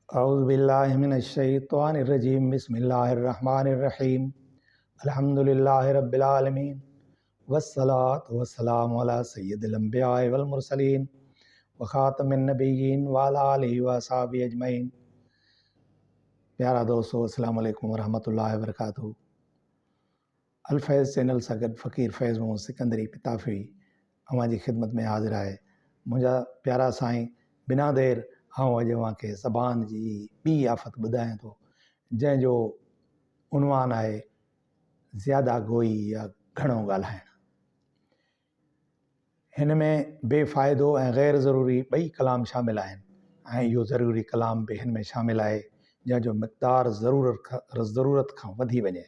औज़ुबिल्लाहिमिनश्शैतानिर्रजीम बिस्मिल्लाहिर्रहमानिर्रहीम अल्हम्दुलिल्लाहि रब्बिल आलमीन वस्सलातु वस्सलामु अला सय्यिदिल अंबिया'i वल मुरसलीन व खातमिन नबिय्यीन व अला आलिहि व असहाबिहि अजमईन। प्यारा दोस्तों, अस्सलाम वालेकुम व रहमतुल्लाहि व बरकातहू। अल फैज़ चैनल सां गॾु फ़क़ीर फैज़ मोहम्मद सिकंदरी पिताफ़ी अव्हां जी ख़िदमत में हाज़िर आहे। मुंहिंजा प्यारा साईं, बिना देर अॼु अव्हांखे ज़बान जी ॿी आफ़त ॿुधायां थो, जंहिंजो उनवान आहे ज़्यादा गोई या घणो ॻाल्हाइणु। हिन में बेफ़ाइदो ऐं ग़ैर ज़रूरी ॿई कलाम शामिल आहिनि ऐं इहो ज़रूरी कलाम बि हिन में शामिल आहे, जंहिंजो मिक़दार ज़रूरत खां वधी वञे।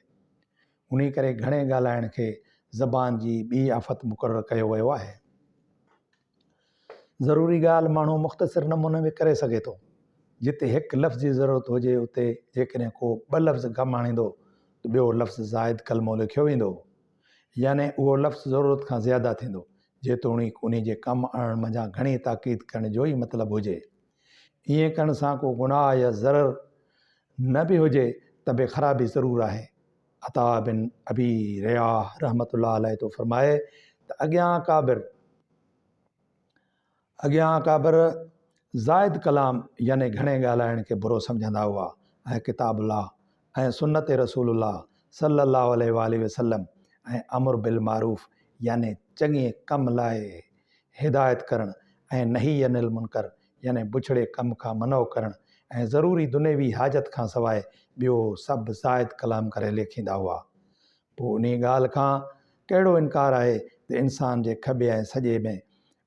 उन करे घणे ॻाल्हाइण खे ज़बान जी ॿी आफ़त मुक़ररु कयो वियो आहे। ज़रूरी ॻाल्हि माण्हू मुख़्तसिर नमूने में करे सघे थो। जिते हिकु लफ़्ज़ जी ज़रूरत हुजे, उते जेकॾहिं को ॿ लफ़्ज़ कमु आणींदो त ॿियो लफ़्ज़ ज़ाइद कलमो लिखियो वेंदो, याने उहो लफ़्ज़ ज़रूरत खां ज़्यादा थींदो, जेतोणीकि उन जे कमु आणण मंझां घणी ताक़ीद करण जो ई मतिलबु हुजे। ईअं करण सां को गुनाह या ज़रर न बि हुजे त बि ख़राबी ज़रूरु आहे। अता बिन अबी रियाह रहमतुल्लाह अलैह तो फरमाए त अॻियां काबिर ज़ाइद कलाम याने घणे ॻाल्हाइण खे बुरो सम्झंदा हुआ ऐं किताबुल्लाह ऐं सुन्नत रसूलुल्लाह सल्लल्लाहु अलैहि वसल्लम ऐं अमर बिल मारूफ़ याने चङे कम लाइ हिदायत करणु ऐं नही अनिल मुनकर याने बुछड़े कम खां मनो करणु ऐं ज़रूरी दुनियावी हाजत खां सवाइ ॿियो सभु ज़ाइद कलाम करे लेखींदा हुआ। पोइ उन ॻाल्हि खां कहिड़ो इनकार आहे त इंसान जे खॿे ऐं सॼे में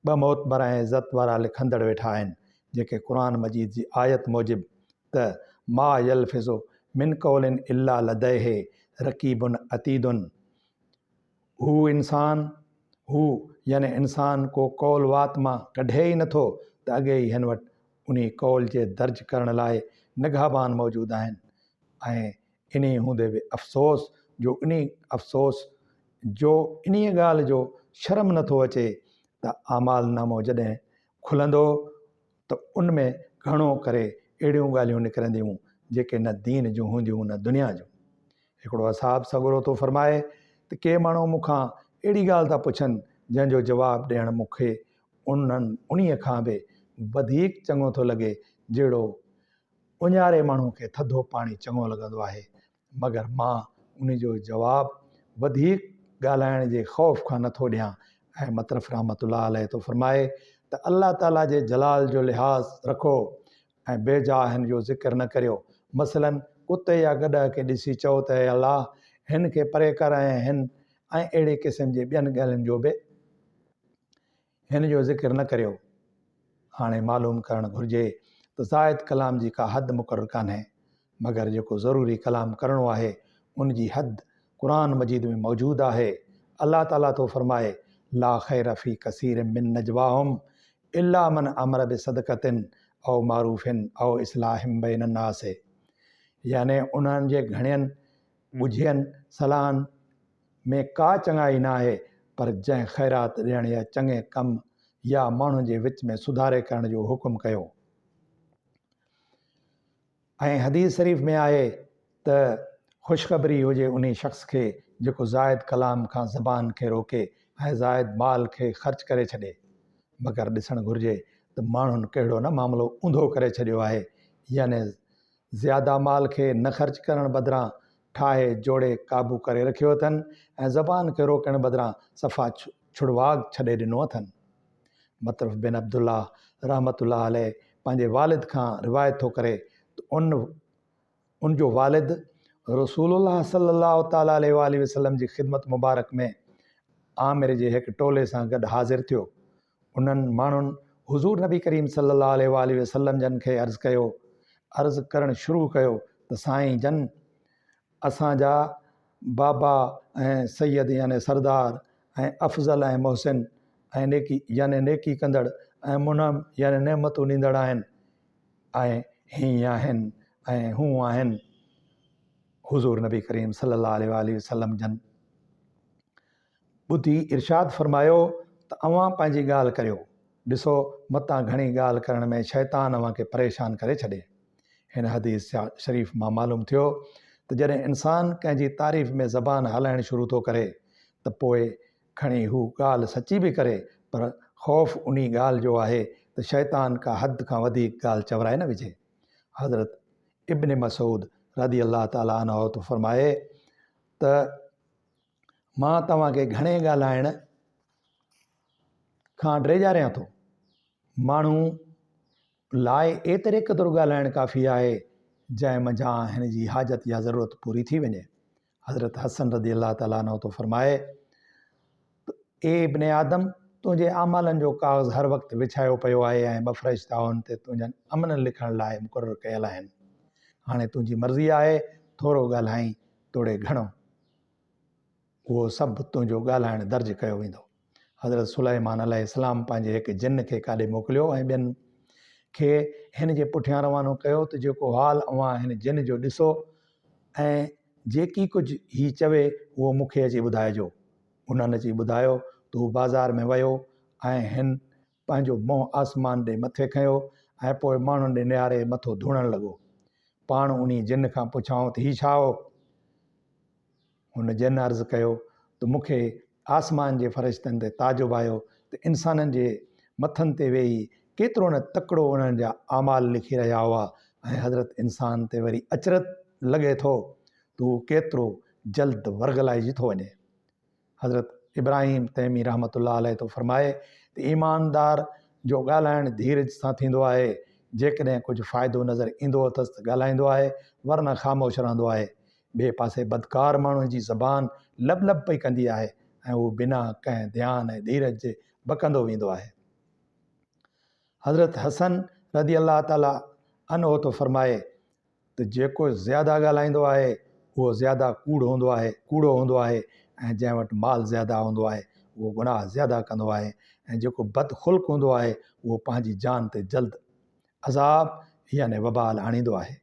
ॿ मोतबर ऐं इज़त वारा लिखंदड़ वेठा आहिनि, जेके क़ुरान मजीद जी आयत मूजिब त मा यल्फ़िज़ु मिन क़ौलिन इल्ला लदैहि रक़ीबुन अतीदुन, हू याने इंसान को कौल वात मां कढे ई नथो त अॻे ई हिन वटि उन कौल जे दर्ज करण लाइ निगाहबान मौजूदु आहिनि। ऐं इन हूंदे बि अफ़सोस जो इन ॻाल्हि जो शर्म नथो अचे त आमाल नामो जॾहिं खुलंदो त उन में घणो करे अहिड़ियूं ॻाल्हियूं निकिरंदियूं जेके न दीन जूं हूंदियूं न दुनिया जूं। हिकिड़ो असहाब सॻुरो थो फरमाए त के माण्हू मूंखां अहिड़ी ॻाल्हि था पुछनि जंहिंजो जवाबु ॾियणु मूंखे उन्हीअ खां बि वधीक चङो थो लॻे जहिड़ो उञारे माण्हू खे थधो पाणी चङो लॻंदो आहे, मगर मां उन जो जवाबु वधीक ॻाल्हाइण जे ख़ौफ़ खां नथो ॾियां। ऐं मतरफ़ रहमतुल्लाह अलैह तो फरमाए त अल्लाह ताला जे जलाल जो लिहाज़ रखो ऐं बेजा हिन जो ज़िक्र न करियो। मसलन कुते या गॾ खे ॾिसी चओ त अल्लाह हिन खे परे कर ऐं अहिड़े क़िस्म जे ॿियनि ॻाल्हियुनि जो बि हिन जो ज़िक्र न करियो। हाणे मालूम करणु घुरिजे त ज़ाइद कलाम जी का हद मुक़ररु कान्हे, मगर जेको ज़रूरी कलाम करिणो आहे उन जी हद क़ुरान मजीद में मौजूदु आहे। अल्लाह ताला तो फरमाए ला खैर फी कसीर मिन नजवाहुम इल्ला मन अमर बिसदक़तिन औ मारूफ़िन औ इस्लाहिम बैन नास, याने उन्हनि जे घणियनि ॿुझियनि सलाहनि में का चङाई न आहे, पर जंहिं ख़ैरात ॾियण या चङे कम या माण्हुनि जे विच में सुधारे करण जो हुकुम कयो। ऐं हदीस शरीफ़ में आहे त ख़ुशख़बरी हुजे उन शख़्स खे जेको ज़ाइद कलाम खां ज़बान खे रोके ऐं ज़ाइद माल खे ख़र्च करे छॾे। मगर ॾिसणु घुरिजे त माण्हुनि कहिड़ो न मामिलो ऊंधो करे छॾियो आहे, याने ज़्यादा माल खे न ख़र्च करण बदिरां ठाहे जोड़े क़ाबू करे रखियो अथनि ऐं ज़बान खे रोकण बदिरां सफ़ा छुड़वाग छॾे ॾिनो अथनि। मतरफ़ बिन अब्दुल्ला रहमतुल्लाह अलैह पंहिंजे वालिद खां रिवायत थो करे त उन जो वालिद रसूलुल्लाह सल्लल्लाहु ताला अलैहि वसल्लम जी ख़िदमत मुबारक में आमिर जे हिकु टोले सां गॾु हाज़िर थियो। उन्हनि माण्हुनि हुज़ूर नबी करीम सल्लल्लाहु अलैहि वसल्लम जन खे अर्ज़ु करणु शुरू कयो त साईं जन, असांजा बाबा ऐं सैयद याने सरदार ऐं अफ़ज़ल ऐं मोहसिन ऐं नेकी कंदड़ ऐं मुनम याने नेमतूं ॾींदड़ आहिनि ऐं हीअं आहिनि ऐं हू आहिनि। हुज़ूर नबी करीम सल्लल्लाहु अलैहि वसल्लम जन ॿुधी इरशाद फरमायो त अव्हां पंहिंजी ॻाल्हि करियो, ॾिसो मतां घणी ॻाल्हि करण में शैतान अव्हां खे परेशान करे छॾे। हिन हदीस शरीफ़ मां मालूम थियो त जॾहिं इंसानु कंहिंजी तारीफ़ में ज़बान हलाइण शुरू थो करे त पोइ खणी हू ॻाल्हि सची बि करे, पर ख़ौफ़ उन ॻाल्हि जो आहे त शैतान का हद खां वधीक ॻाल्हि चवराए न विझे। हज़रत इब्न मसूद रज़ी अल्लाह ताला अन्हु तो फरमाए त मां तव्हांखे घणे ॻाल्हाइण खां ड्रेजारियां थो। माण्हू लाइ एतिरे क़दुरु ॻाल्हाइण काफ़ी आहे जंहिं मंझां हिन जी हाजत या ज़रूरत पूरी थी वञे। हज़रत हसन रज़ी अल्लाह ताला अन्हु तो फरमाए ए इब्ने आदम, तुंहिंजे अमालनि जो काग़ज़ हर वक़्तु विछायो पियो आहे ऐं 2 फ़रिश्ता उन ते तुंहिंजनि अमलनि लिखण लाइ मुक़ररु कयल आहिनि। हाणे तुंहिंजी मर्ज़ी आहे, थोरो ॻाल्हाई तोड़े घणो, उहो सभु तुंहिंजो ॻाल्हाइण दर्ज कयो वेंदो। हज़रत सुलाइमान अलैहिस्सलाम पंहिंजे हिकु जिन खे काॾे मोकिलियो ऐं ॿियनि खे हिन जे पुठियां रवानो कयो त जेको हाल अवां हिन जिन जो ॾिसो ऐं जेकी कुझु हीउ चवे उहो मूंखे अची ॿुधाइजो। उन्हनि अची ॿुधायो त हू बाज़ार में वियो ऐं हिन पंहिंजो मुंहुं आसमान ॾे मथे खयो ऐं पोइ माण्हुनि ॾे निहारे मथो धोइण लॻो। पाण उन जिन खां पुछाऊं त हीउ छा हो? हुन जिन अर्ज़ु कयो त मूंखे आसमान जे फ़रिश्तनि ते ताजुब आयो त इंसाननि जे मथनि ते वेही केतिरो न तकिड़ो उन्हनि जा आमाल लिखी रहिया हुआ ऐं हज़रत इंसान ते वरी अचरत लॻे थो त हू केतिरो जल्द वर्गलाइजी थो वञे। हज़रत इब्राहिम तैमी रहमतुल्लाह अलैह तो फरमाए त ईमानदार जो ॻाल्हाइण धीरज सां थींदो आहे। जेकॾहिं कुझु फ़ाइदो नज़र ईंदो अथसि त ॻाल्हाईंदो आहे, वरना ख़ामोश रहंदो आहे। ॿिए पासे बदकार माण्हुनि जी ज़बान लब लब पई कंदी आहे ऐं उहो बिना कंहिं ध्यानु ऐं धीरज जे बकंदो वेंदो आहे। हज़रत हसन रज़ी अल्लाह ताला अन्हु तो फरमाए त जेको ज़्यादा ॻाल्हाईंदो आहे उहो ज़्यादा कूड़ो हूंदो आहे ऐं जंहिं वटि माल ज़्यादा हूंदो आहे उहो गुनाह ज़्यादा कंदो आहे ऐं जेको बदख़ुल्क़ हूंदो आहे उहो पंहिंजी जान ते जल्द अज़ाब याने वबाल आणींदो आहे।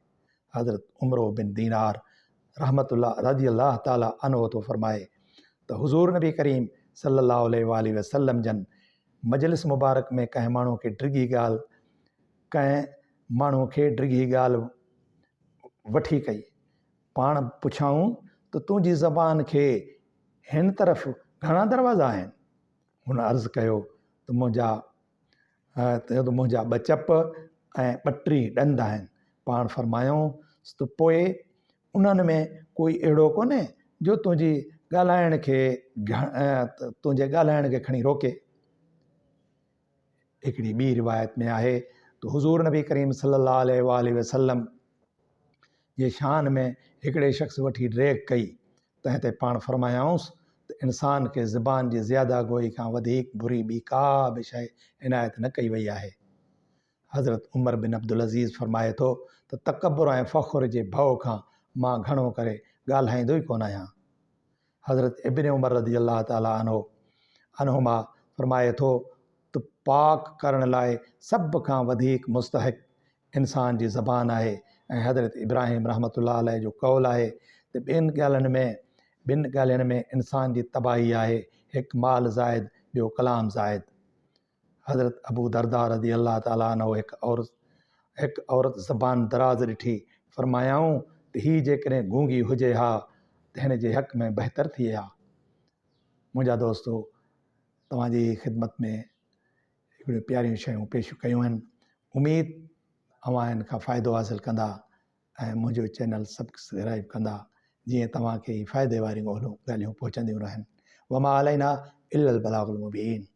हज़रत उमरो बिन दीनार रहमतुल्लाह रज़ी अल्लाह ताला अन्हु तो फरमाए त हुज़ूर नबी करीम सल्लल्लाहु अलैहि वसल्लम जन मजलिस मुबारक में कंहिं माण्हू खे डिघी ॻाल्हि वठी कई। पाण पुछाऊं त तुंहिंजी ज़बान खे हिन तरफ़ घणा दरवाज़ा आहिनि? हुन अर्ज़ु कयो त मुंहिंजा 2 चप ऐं 32 ॾंद आहिनि। पाण फरमायूं त पोइ उन्हनि में कोई अहिड़ो कोन्हे जो तुंहिंजे ॻाल्हाइण खे खणी रोके। हिकिड़ी ॿी रिवायत में आहे त हुज़ूर नबी करीम सल्लल्लाहु अलैहि वसल्लम जे शान में हिकिड़े शख़्स वठी ड्रैग कई। तंहिं ते पाण फरमायाऊंसि त इंसान खे ज़बान जी ज़्यादा गोई खां वधीक बुरी ॿी का बि शइ इनायत न कई वई आहे। हज़रत उमर बिन अब्दुल अज़ीज़ फरमाए थो त तकबुर ऐं फ़ख़ुर जे भउ खां मां घणो करे ॻाल्हाईंदो ई कोन आहियां। हज़रत इब्न उमर रज़ी अल्लाह ताला अन्हुमा फरमाए थो त पाक करण लाइ सभ खां वधीक मुस्तहिक इंसान जी ज़बान आहे ऐं हज़रत इब्राहिम रहमतुल्लाह अलैह जो कौल आहे त ॿिनि ॻाल्हियुनि में इंसान जी तबाही आहे, हिकु माल ज़ाइद, ॿियो कलाम ज़ाइद। हज़रत अबू दरदा रज़ी अल्लाह ताला अन्हु हिकु औरत ज़बान दराज़ ॾिठी। फरमायाऊं त हीअ जेकॾहिं गूंगी हुजे हा त हिन जे हक़ में बहितर थी हा। मुंहिंजा दोस्तो, तव्हांजी ख़िदमत में हिकिड़ियूं प्यारियूं शयूं पेश कयूं आहिनि। उमेद अवां हिन खां फ़ाइदो हासिलु कंदा ऐं मुंहिंजो चैनल सब्सक्राइब कंदा, जीअं तव्हांखे फ़ाइदे वारियूं ॻाल्हियूं पहुचंदियूं रहनि। वमा अलैना इल्लल बलागुल मुबीन।